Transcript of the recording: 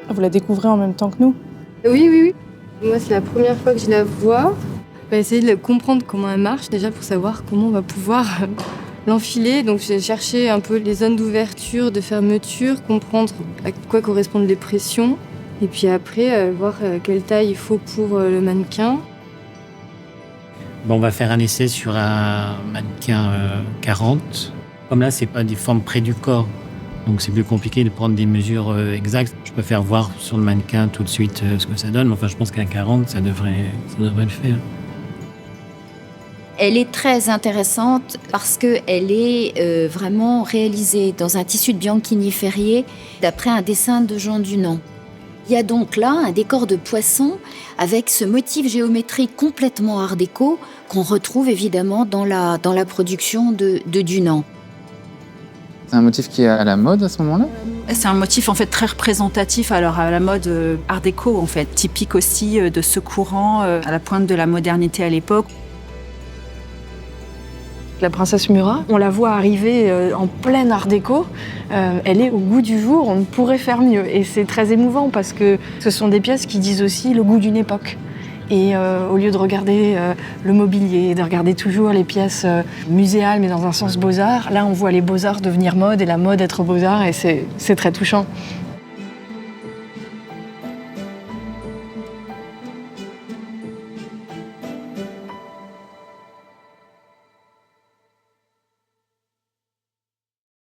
Vous la découvrez en même temps que nous? Oui. Moi, c'est la première fois que je la vois. On va essayer de comprendre comment elle marche, déjà pour savoir comment on va pouvoir l'enfiler. Donc j'ai cherché un peu les zones d'ouverture, de fermeture, comprendre à quoi correspondent les pressions. Et puis après, voir quelle taille il faut pour le mannequin. Bon, on va faire un essai sur un mannequin 40. Comme là, c'est pas des formes près du corps, donc c'est plus compliqué de prendre des mesures exactes. Je préfère voir sur le mannequin tout de suite ce que ça donne. Mais enfin, je pense qu'à 40, ça devrait le faire. Elle est très intéressante parce qu'elle est vraiment réalisée dans un tissu de Bianchini Ferrier d'après un dessin de Jean Dunant. Il y a donc là un décor de poisson avec ce motif géométrique complètement art déco qu'on retrouve évidemment dans la production de Dunant. C'est un motif qui est à la mode à ce moment-là? C'est un motif en fait très représentatif alors à la mode art déco en fait, typique aussi de ce courant à la pointe de la modernité à l'époque. La princesse Murat, on la voit arriver en plein art déco. Elle est au goût du jour, on ne pourrait faire mieux. Et c'est très émouvant parce que ce sont des pièces qui disent aussi le goût d'une époque. Et au lieu de regarder le mobilier, de regarder toujours les pièces muséales, mais dans un sens beaux-arts, là on voit les beaux-arts devenir mode et la mode être beaux-arts et c'est très touchant.